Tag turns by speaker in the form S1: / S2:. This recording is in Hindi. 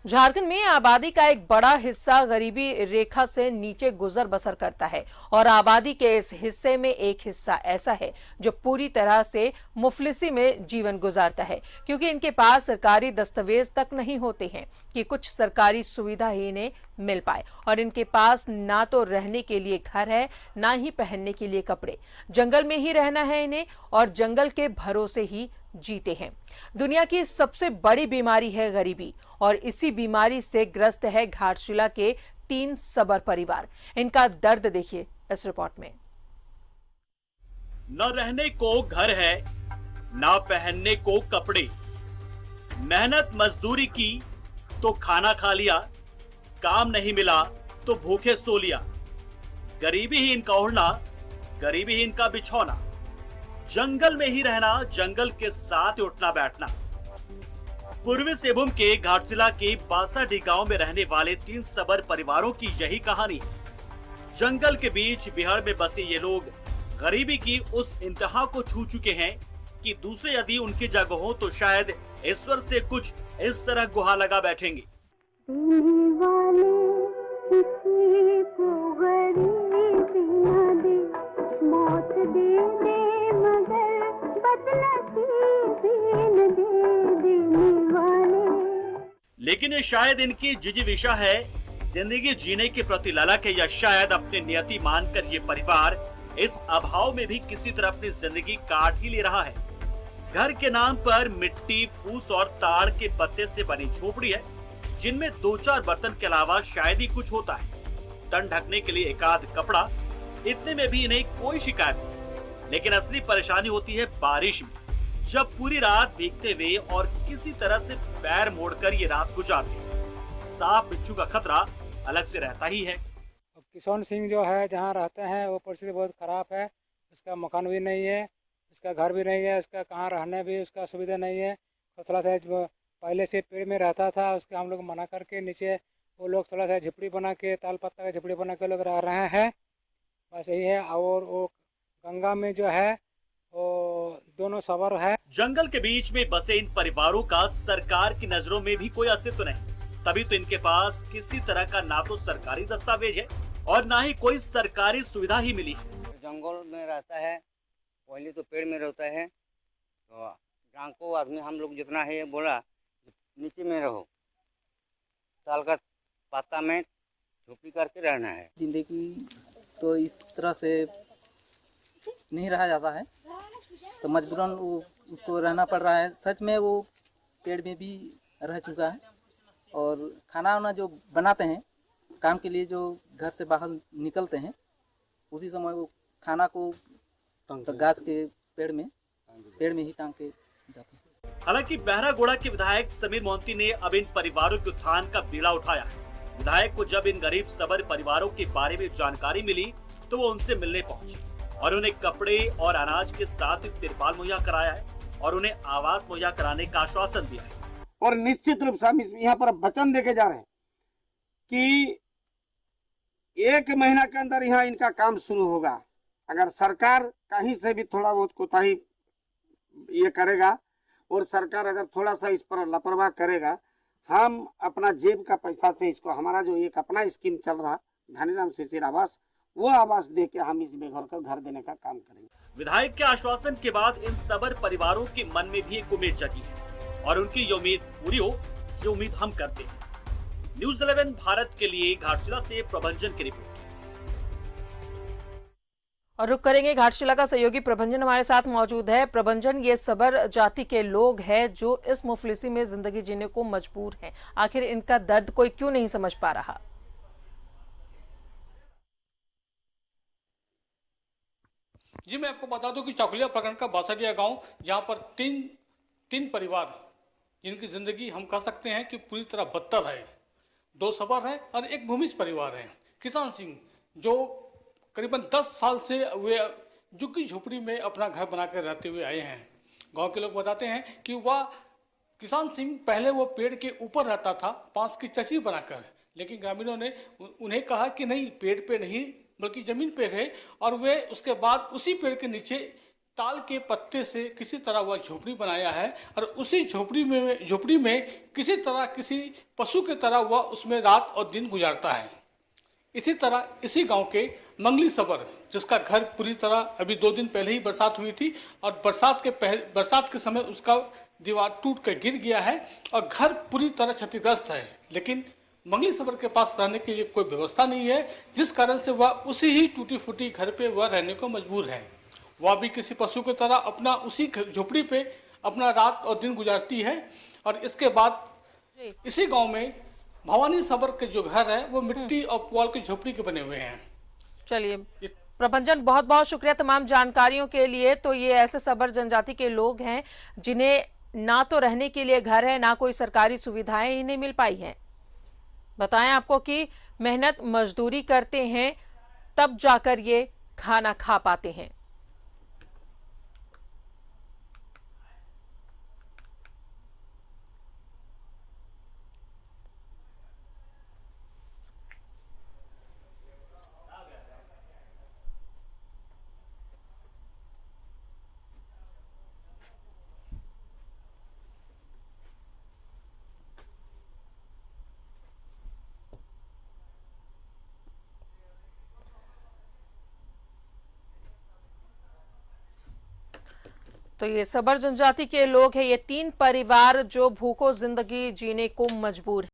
S1: झारखंड में आबादी का एक बड़ा हिस्सा गरीबी रेखा से नीचे गुजर बसर करता है और आबादी के इस हिस्से में एक हिस्सा ऐसा है जो पूरी तरह से मुफलिसी में जीवन गुजारता है, क्योंकि इनके पास सरकारी दस्तावेज तक नहीं होते हैं कि कुछ सरकारी सुविधा ही इन्हें मिल पाए, और इनके पास ना तो रहने के लिए घर है, ना ही पहनने के लिए कपड़े। जंगल में ही रहना है इन्हें और जंगल के भरोसे ही जीते हैं। दुनिया की सबसे बड़ी बीमारी है गरीबी, और इसी बीमारी से ग्रस्त है घाटशिला के 3 सबर परिवार। इनका दर्द देखिए इस रिपोर्ट में।
S2: न रहने को घर है, ना पहनने को कपड़े। मेहनत मजदूरी की तो खाना खा लिया, काम नहीं मिला तो भूखे सो लिया। गरीबी ही इनका ओढ़ना, गरीबी ही इनका बिछौना। जंगल में ही रहना, जंगल के साथ उठना बैठना। पूर्वी सिंहभूम के घाटशिला के बासाडी गांव में रहने वाले 3 सबर परिवारों की यही कहानी है। जंगल के बीच बिहार में बसे ये लोग गरीबी की उस इंतहा को छू चुके हैं कि दूसरे यदि उनकी जगह हो तो शायद ईश्वर से कुछ इस तरह गुहार लगा बैठेंगे। लेकिन ये शायद इनकी जिजीविषा है, जिंदगी जीने के प्रति ललक है, या शायद अपनी नियति मानकर ये परिवार इस अभाव में भी किसी तरह अपनी जिंदगी काट ही ले रहा है। घर के नाम पर मिट्टी, फूस और ताड़ के पत्ते से बनी झोपड़ी है, जिनमें 2-4 बर्तन के अलावा शायद ही कुछ होता है। तन ढकने के लिए एकाध कपड़ा, इतने में भी इन्हें कोई शिकायत नहीं। लेकिन असली परेशानी होती है बारिश में, जब पूरी रात भीगते हुए और किसी तरह से पैर मोड़कर ये रात गुजारते। सांप बिच्छू का खतरा अलग से रहता ही है।
S3: अब किशन सिंह जो है जहाँ रहते हैं वो परिस्थिति बहुत खराब है। उसका मकान भी नहीं है, उसका घर भी नहीं है, उसका कहाँ रहने भी उसका सुविधा नहीं है। थोड़ा सा पहले से पेड़ में रहता था, उसके हम लोग मना करके नीचे वो लोग थोड़ा सा झिपड़ी बना के, ताल पत्ता का झिपड़ी बना के लोग रह रहे हैं। बस यही है। और वो गंगा में जो है वो दोनों सबर है।
S2: जंगल के बीच में बसे इन परिवारों का सरकार की नजरों में भी कोई अस्तित्व नहीं, तभी तो इनके पास किसी तरह का ना तो सरकारी दस्तावेज है और ना ही कोई सरकारी सुविधा ही मिली है।
S4: जंगल में रहता है, पहले तो पेड़ में रहता है, तो गांव को आदमी हम लोग जितना है बोला नीचे में रहो, ताल का पत्ता में झोपड़ी करके रहना है।
S5: जिंदगी तो इस तरह से नहीं रहा जाता है, तो मजबूरन उसको रहना पड़ रहा है। सच में वो पेड़ में भी रह चुका है, और खाना वाना जो बनाते हैं काम के लिए, जो घर से बाहर निकलते हैं उसी समय वो खाना को तो गाछ के पेड़ में ही टांग के जाते हैं।
S2: हालांकि बहरागोड़ा के विधायक समीर मोहंती ने अब इन परिवारों के उत्थान का बीड़ा उठाया है। विधायक को जब इन गरीब सबर परिवारों के बारे में जानकारी मिली तो वो उनसे मिलने पहुंचे और उन्हें कपड़े और अनाज के साथ तिरपाल मुहैया कराया है और उन्हें आवास मुहैया कराने का आश्वासन दिया है।
S6: और निश्चित रूप से हम यहाँ पर वचन देके जा रहे हैं कि 1 महीना के अंदर यहाँ इनका काम शुरू होगा। अगर सरकार कहीं से भी थोड़ा बहुत कोताही ये करेगा और सरकार अगर थोड़ा सा इस पर लापरवाह करेगा, हम अपना जेब का पैसा से इसको, हमारा जो एक अपना स्कीम चल रहा धनीराम शिशिर आवास, वो आवास दे के हम इस बेघर को घर देने का काम करेंगे।
S2: विधायक के आश्वासन के बाद इन सबर परिवारों के मन में भी एक उम्मीद जगी है और उनकी ये उम्मीद पूरी हो, ये उम्मीद हम करते हैं। न्यूज़ 11 भारत के लिए घाटशिला से प्रभंजन की रिपोर्ट।
S1: और रुक करेंगे घाटशिला का सहयोगी प्रभंजन हमारे साथ मौजूद है। प्रभंजन, ये सबर जाति के लोग हैं जो इस मुफलिसी में जिंदगी जीने को मजबूर हैं, आखिर इनका दर्द कोई क्यों नहीं समझ पा रहा?
S7: जी, मैं आपको बता दूं कि चौखलिया प्रखंड का बासाडिया गांव, जहां पर तीन परिवार जिनकी जिंदगी हम कह सकते हैं कि पूरी तरह बदतर है। 2 सबर है और एक भूमिज परिवार है। किसान सिंह जो करीबन 10 साल से वे झुग्गी झोपड़ी में अपना घर बनाकर रहते हुए आए हैं। गांव के लोग बताते हैं कि वह किसान सिंह पहले वो पेड़ के ऊपर रहता था, बांस की चची बनाकर, लेकिन ग्रामीणों ने उन्हें कहा कि नहीं, पेड़ पे नहीं बल्कि जमीन पे रहे, और वे उसके बाद उसी पेड़ के नीचे ताल के पत्ते से किसी तरह वह झोपड़ी बनाया है और उसी झोपड़ी में किसी तरह किसी पशु की तरह वह उसमें रात और दिन गुजारता है। इसी तरह इसी गांव के मंगली सबर, जिसका घर पूरी तरह अभी 2 दिन पहले ही बरसात हुई थी और बरसात के समय उसका दीवार टूट कर गिर गया है और घर पूरी तरह क्षतिग्रस्त है, लेकिन मंगली सबर के पास रहने के लिए कोई व्यवस्था नहीं है, जिस कारण से वह उसी ही टूटी फूटी घर पे वह रहने को मजबूर है। वह भी किसी पशु की तरह अपना उसी झोपड़ी पे अपना रात और दिन गुजारती है। और इसके बाद इसी गांव में भवानी सबर के जो घर है वो मिट्टी और पुआल की झोपड़ी के बने हुए हैं।
S1: चलिए प्रभंजन, बहुत बहुत शुक्रिया तमाम जानकारियों के लिए। तो ये ऐसे सबर जनजाति के लोग हैं जिन्हें ना तो रहने के लिए घर है, ना कोई सरकारी सुविधाएं इन्हें मिल पाई हैं। बताएं आपको कि मेहनत मजदूरी करते हैं तब जाकर ये खाना खा पाते हैं। तो ये सबर जनजाति के लोग हैं, ये 3 परिवार जो भूखों जिंदगी जीने को मजबूर हैं।